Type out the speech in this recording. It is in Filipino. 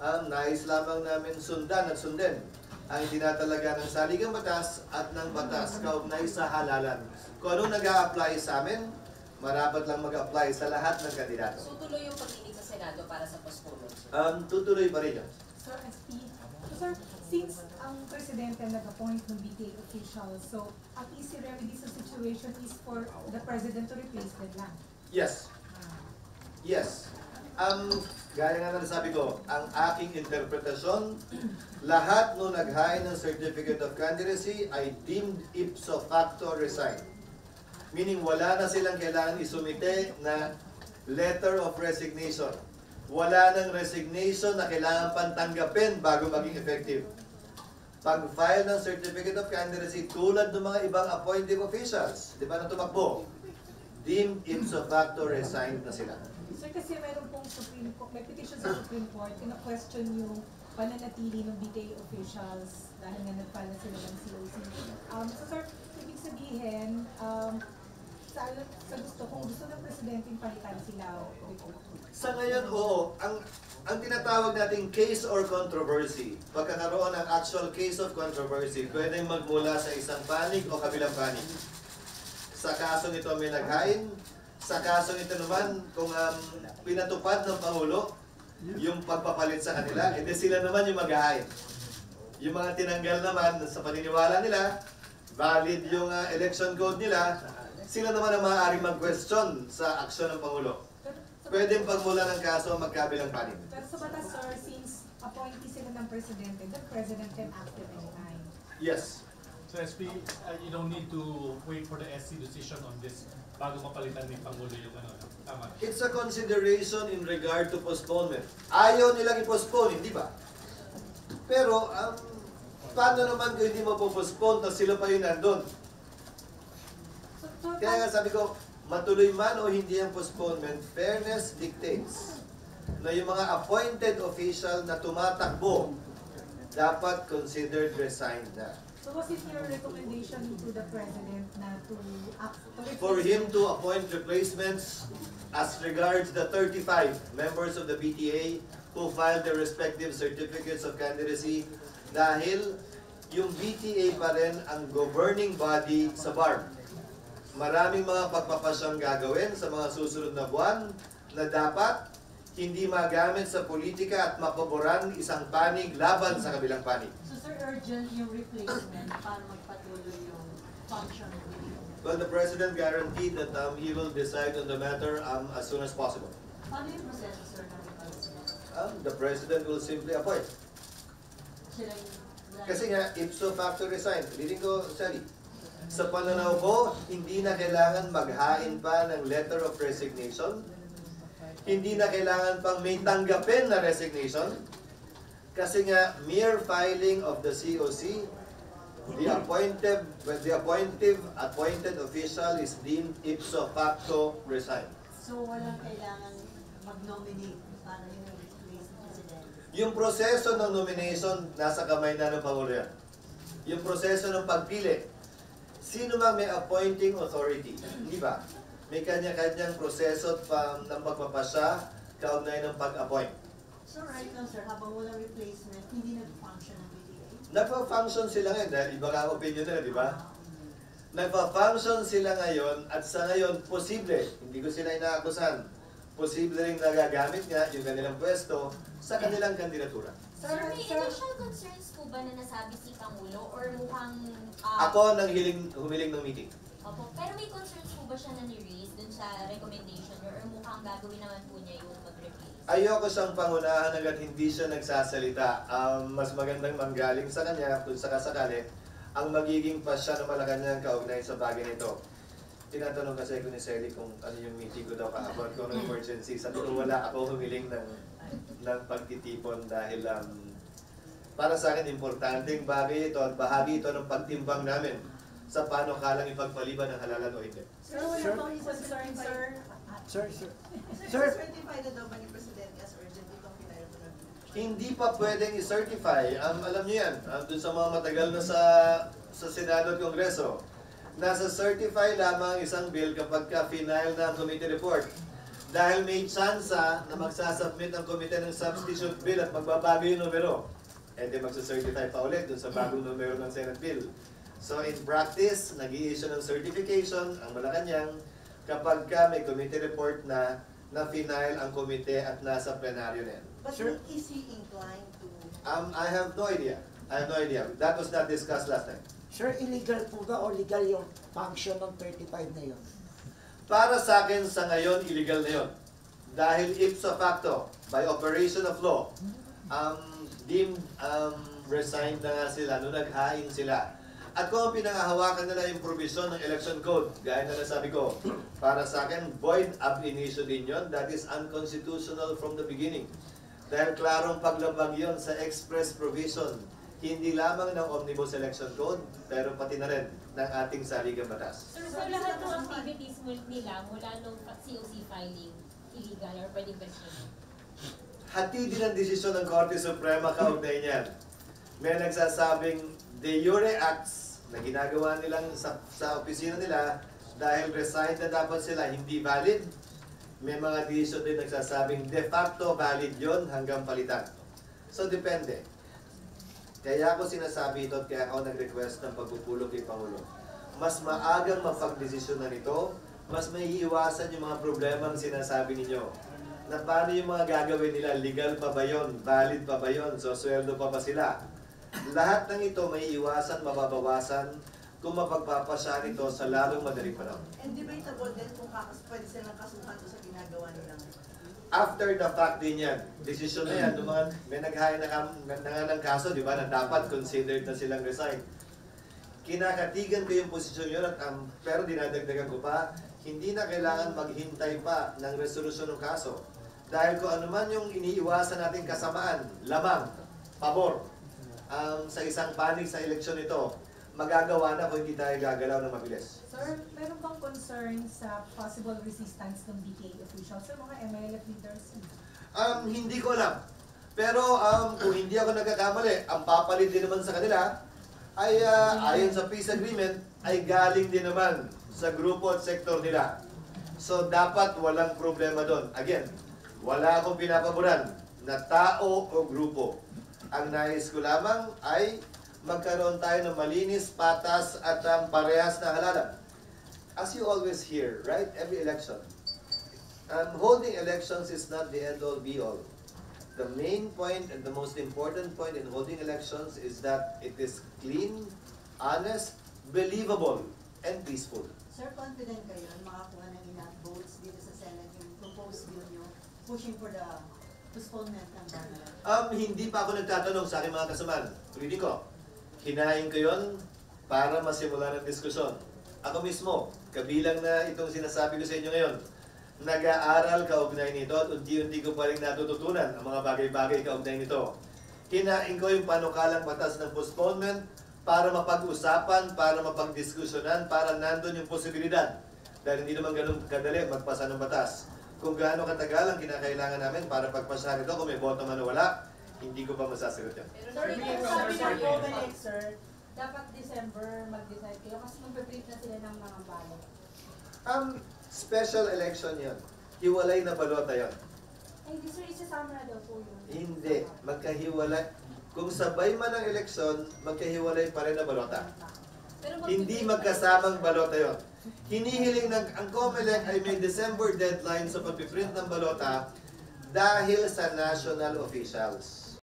Nais lamang namin sundan at sundin ang tinatalaga ng saligang batas at ng batas kaugnay sa halalan. Kung anong nag-a-apply sa amin, marapat lang mag-apply sa lahat ng kandidato. So tuloy yung pagdinig sa Senado para sa postponement? Tutuloy pa rin yun. Sir, SP, sir, since ang presidente nag-appoint ng BTA officials, so ang easy remedy sa situation is for the president to replace them lang. Yes. Yes. Gaya nga na sabi ko, ang aking interpretasyon, lahat no naghain ng Certificate of Candidacy ay deemed ipso facto resign. Meaning wala na silang kailangan isumite na letter of resignation. Wala nang resignation na kailangan pantanggapin bago maging effective. Pag-file ng Certificate of Candidacy tulad ng mga ibang appointive officials, di ba na tumakbo, deemed ipso facto resigned na sila. Sir, kasi meron pong Supreme Court, may petition sa Supreme Court, kina-question yung pananatili ng BTA officials dahil nga nagpala sila ng COC. So sir, ibig sabihin, sa gusto, kung gusto ng presidente palitan sila, Sa ngayon, oo. Ang tinatawag nating case or controversy, pagkakaroon ng actual case of controversy, pwedeng magmula sa isang panig o kabilang panig. Sa kasong ito may naghain, sa kasong ito naman, kung pinatupad ng Pangulo yung pagpapalit sa kanila, edi sila naman yung maghahain. Yung mga tinanggal naman sa paniniwala nila, valid yung election code nila, sila naman ang maaaring mag-question sa aksyon ng Pangulo. Pwedeng pagmula ng kaso magkabilang panig. Pero sa batas, sir, since appointee sila ng presidente, the president can act at any time. Yes. So SP, you don't need to wait for the SC decision on this bago mapalitan ni Pangulo yung ano, tama? It's a consideration in regard to postponement. Ayaw nilang i-postpone, hindi ba? Pero, paano naman kung hindi mo po-postpone na sila pa yung nandun? Kaya nga sabi ko, matuloy man o hindi ang postponement, fairness dictates na yung mga appointed official na tumatakbo dapat considered resigned na. So was it your recommendation to the president na to act? For him to appoint replacements as regards the 35 members of the BTA who filed their respective certificates of candidacy dahil yung BTA pa rin ang governing body sa BARM. Maraming mga pagpapasyang gagawin sa mga susunod na buwan na dapat hindi magamit sa politika at mapaboran isang panig laban sa kabilang panig. So sir, urgent yung replacement para magpatuloy yung function ng BTA? Well, the President guaranteed that he will decide on the matter as soon as possible. Paano yung proseso, sir, ng replacement? The President will simply appoint. Sila yung... Kasi nga, ipso facto resign. Reading ko, Sally. Sa pananaw ko, hindi na kailangan maghain pa ng letter of resignation. Hindi na kailangan pang may tanggapin na resignation. Kasi nga, mere filing of the COC, the appointed official is deemed ipso facto resign. So walang kailangan mag-nominate para yung replace ng president? Yung proseso ng nomination, nasa kamay na ng Pangulo yan. Yung proseso ng pagpili, sino mang may appointing authority, di ba? May kanya-kanyang proseso ng pagpapasya, kaugnay ng pag-appoint. So right now, sir, habang walang replacement, hindi nag-function ng BTA? Nagpa-function sila ngayon, dahil iba ka opinion nila, di ba? Nagpa-function sila ngayon, at sa ngayon, posible, hindi ko sila inaakusan, posible rin nagagamit nga yung kanilang pwesto sa kanilang kandidatura. Sir, may initial concerns po ba na nasabi si Pangulo or mukhang... Ako nang humiling ng meeting. Opo, pero may concerns po ba siya na ni-raise dun sa recommendation niyo or mukhang gagawin naman po niya yung mag-replace? Ayoko siyang pangunahan hanggat hindi siya nagsasalita. Mas magandang manggaling sa kanya kung sakasakali ang magiging pasya na Malacanang kaugnay sa bagay nito. Tinatanong kasi ko ni Sally kung ano yung meeting ko daw kahapon, kung ano emergency. Sabi ko wala ako humiling ng pagtitipon dahil para sa akin importanteng bagay ito at bahagi ito ng pagtimbang namin sa paano kalang ipagpaliban ng halalan o hindi. Sir, wala pang concern, sir. Sir. Certify na daw ba ni Presidente as urgent itong pinayag mo na? Hindi pa pwedeng i-certify. Alam niyo yan, dun sa mga matagal na sa Senado at Kongreso, nasa certify lamang isang bill kapag ka-final na ang committee report. Dahil may tsansa na magsasubmit ang komite ng substitute bill at magbabago yung numero. E di magsacertify pa ulit dun sa bagong numero ng Senate bill. So in practice, nag-i-issue ng certification ang Malacanang kapag ka may committee report na na-final ang komite at nasa plenaryo na yan. But is he inclined to... I have no idea. That was not discussed last time. Sir, illegal po ba o legal yung function ng 35 na yun? Para sa akin, sa ngayon, illegal na yun. Dahil ipso facto, by operation of law, deemed resigned na nga sila nung naghain sila. At kung pinangahawakan nila yung provision ng election code, gaya na nasabi ko, para sa akin, void ab initio din yun. That is unconstitutional from the beginning. Dahil klarong paglabag yun sa express provision, hindi lamang ng Omnibus Election Code, pero pati na rin ng ating saligang batas. So lahat ng activities nila mula nung COC filing, illegal or pwedeng questionable? Hati din ang desisyon ng Korte Suprema kaugnay niyan. May nagsasabing de jure acts na ginagawa nilang sa opisina nila dahil resigned na dapat sila, hindi valid. May mga desisyon din nagsasabing de facto valid yon hanggang palitan. So depende. Kaya ako sinasabi ito at kaya ako nag-request ng pagpupulong kay Pangulo. Mas maagang mapagdesisyon na nito, mas may iiwasan yung mga problemang sinasabi ninyo. Na paano yung mga gagawin nila, legal pa ba yun, valid pa ba yun, so sweldo pa ba sila? Lahat ng ito may iwasan, mababawasan kung mapagpapasya nito sa lalong madaling panahon. And debatable din kung pwede silang kasuhan sa ginagawa nilang. After the fact din yan, desisyon na yan, may naghain na ng kaso, di ba, na dapat considered na silang resign. Kinakatigan ko yung posisyon yun, pero dinadagdagan ko pa, hindi na kailangan maghintay pa ng resolusyon ng kaso. Dahil kung ano man yung iniiwasan nating kasamaan, lamang, pabor, sa isang panig sa eleksyon ito, magagawa na kung hindi tayo gagalaw ng mabilis. Sir, meron bang concern sa possible resistance ng DTA officials sa mga MLF leaders? Hindi ko alam. Pero kung hindi ako nagkakamali, ang papalit din naman sa kanila ay ayon sa peace agreement ay galing din naman sa grupo at sektor nila. So dapat walang problema doon. Again, wala akong pinapaboran na tao o grupo. Ang nais ko lamang ay magkaroon tayo ng malinis, patas at parehas na halalan. As you always hear, right? Every election. Holding elections is not the end-all be-all. The main point and the most important point in holding elections is that it is clean, honest, believable, and peaceful. Sir, confident kayo na makakuha ng enough votes dito sa Senate yung proposed bill nyo pushing for the postponement ng ballot? Hindi pa ako nagtatanong sa aking mga kasamaan. Ulitin ko, hinahin ko yun para masimulan ang diskusyon. Ako mismo, kabilang na itong sinasabi ko sa inyo ngayon, nag-aaral kaugnay nito at unti-unti ko pa rin natututunan ang mga bagay-bagay kaugnay nito. Hinahin ko yung panukalang batas ng postponement para mapag-usapan, para mapag-diskusyonan, para nandun yung posibilidad. Dahil hindi naman ganun kadali magpasa ng batas. Kung gaano katagal ang kinakailangan namin para pagpasahan ito, kung may boto man o wala, hindi ko pa masasagot yan. Pero yung sabi ng COMELEC, sir, dapat December mag-decide kayo kasi mag-brief na sila ng mga ballot. Special election yon. Hiwalay na balota yon. Hindi sir, isasama na daw po yun. Hindi. Magkahiwalay. Kung sabay man ang eleksyon, magkahiwalay pa rin na balota. Hindi magkasamang balota yon. Hinihiling ang COMELEC ay may December deadline sa pagpiprint ng balota dahil sa national officials.